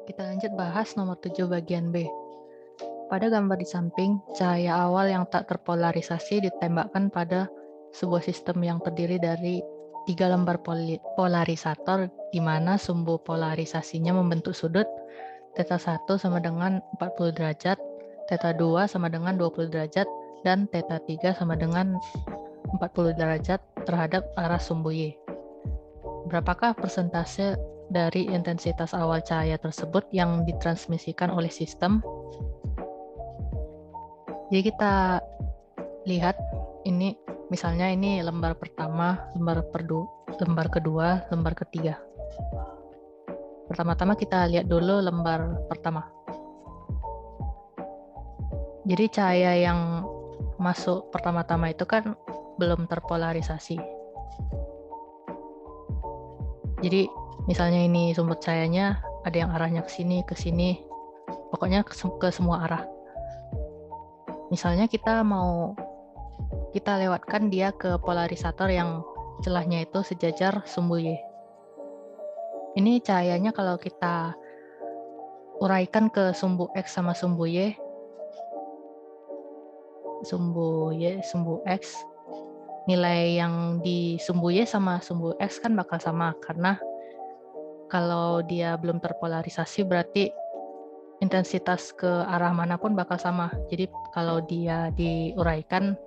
Kita lanjut bahas nomor 7 bagian B. Pada gambar di samping, cahaya awal yang tak terpolarisasi ditembakkan pada sebuah sistem yang terdiri dari 3 lembar polarisator di mana sumbu polarisasinya membentuk sudut θ 1 sama dengan 40 derajat, θ 2 sama dengan 20 derajat, dan θ 3 sama dengan 40 derajat terhadap arah sumbu Y. Berapakah persentase dari intensitas awal cahaya tersebut yang ditransmisikan oleh sistem? Jadi kita lihat ini, misalnya ini lembar pertama, lembar kedua, lembar ketiga. Pertama-tama kita lihat dulu lembar pertama. Jadi cahaya yang masuk pertama-tama itu kan belum terpolarisasi. Jadi misalnya ini sumber cahayanya ada yang arahnya ke sini, pokoknya ke semua arah. Misalnya kita lewatkan dia ke polarisator yang celahnya itu sejajar sumbu Y. Ini cahayanya kalau kita uraikan ke sumbu X sama sumbu X, nilai yang di sumbu Y sama sumbu X kan bakal sama, karena kalau dia belum terpolarisasi berarti intensitas ke arah manapun bakal sama. Jadi kalau dia diuraikan,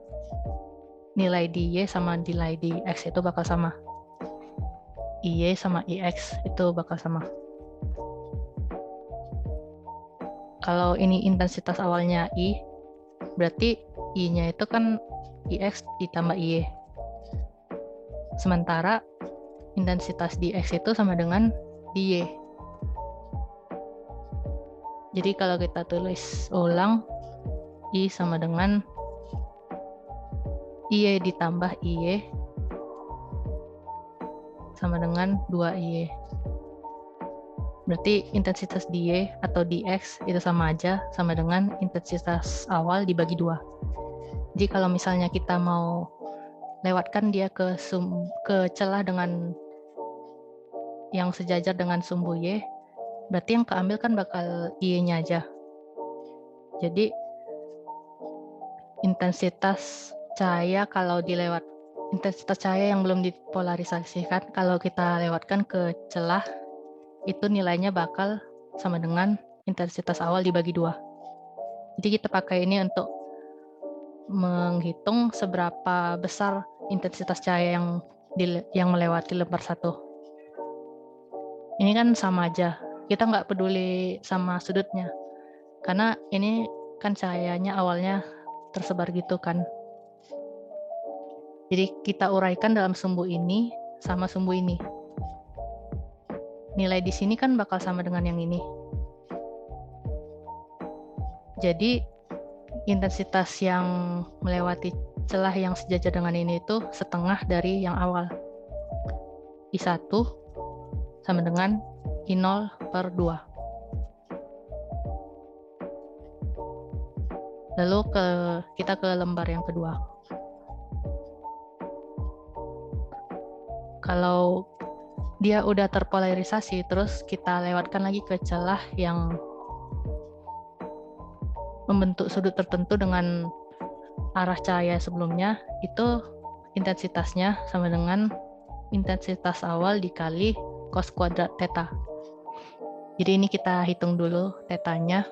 nilai di Y sama nilai di X itu bakal sama. IY sama IX itu bakal sama. Kalau ini intensitas awalnya I, berarti I-nya itu kan IX ditambah IY. Sementara intensitas di X itu sama dengan di Y. Jadi kalau kita tulis ulang, I sama dengan IY ditambah IY sama dengan 2IY. Berarti intensitas di Y atau di X itu sama aja, sama dengan intensitas awal dibagi 2. Jadi kalau misalnya kita mau lewatkan dia ke celah dengan yang sejajar dengan sumbu Y, berarti yang keambil kan bakal Y-nya aja. Jadi intensitas cahaya yang belum dipolarisasikan kalau kita lewatkan ke celah, itu nilainya bakal sama dengan intensitas awal dibagi 2. Jadi kita pakai ini untuk menghitung seberapa besar intensitas cahaya yang melewati lembar 1. Ini kan sama aja, kita nggak peduli sama sudutnya, karena ini kan cahayanya awalnya tersebar gitu kan. Jadi kita uraikan dalam sumbu ini sama sumbu ini. Nilai di sini kan bakal sama dengan yang ini. Jadi intensitas yang melewati celah yang sejajar dengan ini itu setengah dari yang awal. I1 sama dengan I0 per 2. Lalu kita ke lembar yang kedua. Kalau dia udah terpolarisasi, terus kita lewatkan lagi ke celah yang membentuk sudut tertentu dengan arah cahaya sebelumnya, itu intensitasnya sama dengan intensitas awal dikali cos kuadrat theta. Jadi ini kita hitung dulu tetanya.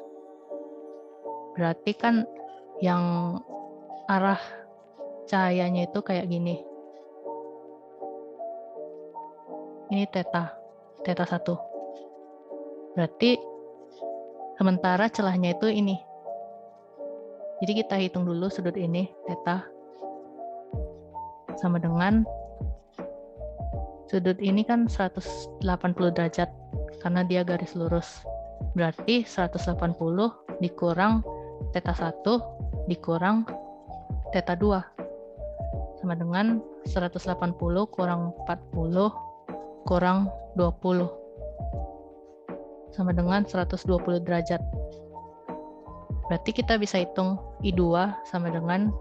Berarti kan yang arah cahayanya itu kayak gini. Ini theta 1. Berarti sementara celahnya itu ini. Jadi kita hitung dulu sudut ini, theta sama dengan sudut ini kan 180 derajat karena dia garis lurus. Berarti 180 dikurang θ 1 dikurang θ 2 sama dengan 180 kurang 40 kurang 20 sama dengan 120 derajat. Berarti kita bisa hitung I2 sama dengan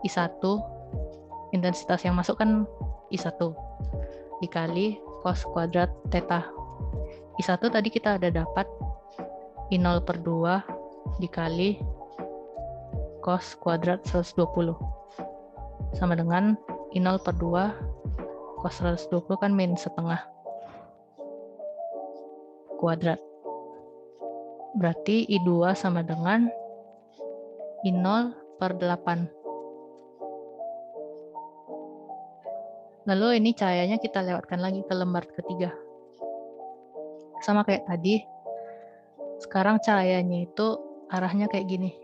I1, intensitas yang masuk kan I1, dikali cos kuadrat theta. I1 tadi kita ada dapat I0 per 2 dikali cos kuadrat 120. Sama dengan I0 per 2 cos 120 kan min setengah kuadrat. Berarti I2 sama dengan I0 per 8. Lalu ini cahayanya kita lewatkan lagi ke lembar ketiga. Sama kayak tadi, sekarang cahayanya itu arahnya kayak gini.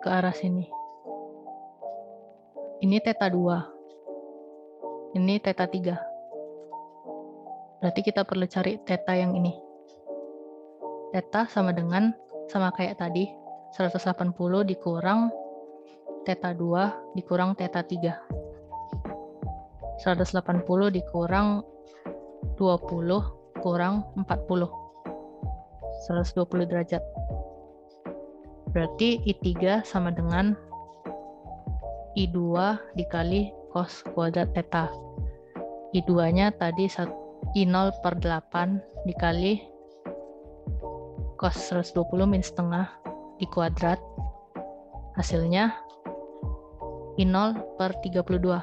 Ke arah sini. Ini theta 2. Ini theta 3. Berarti kita perlu cari theta yang ini. Theta sama dengan, sama kayak tadi, 180 dikurang theta 2 dikurang theta 3. 180 dikurang 20 kurang 40. 120 derajat. Berarti I3 sama dengan I2 dikali cos kuadrat theta. I2-nya tadi I0 per 8 dikali cos 120 min setengah di kuadrat. Hasilnya I0 per 32.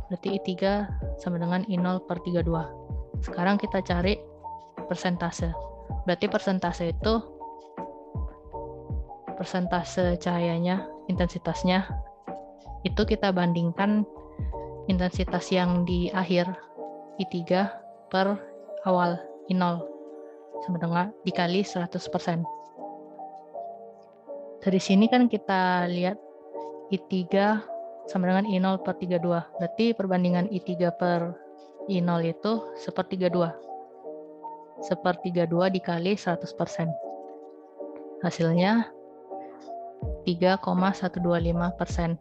Berarti I3 sama dengan I0 per 32. Sekarang kita cari persentase. Berarti persentase itu persentase cahayanya, intensitasnya, itu kita bandingkan intensitas yang di akhir I3 per awal I0 sama dengan dikali 100%. Dari sini kan kita lihat I3 sama dengan I0 per 32. Berarti perbandingan I3 per I0 itu 1/32. 1/32 dikali 100%. Hasilnya 3,125%.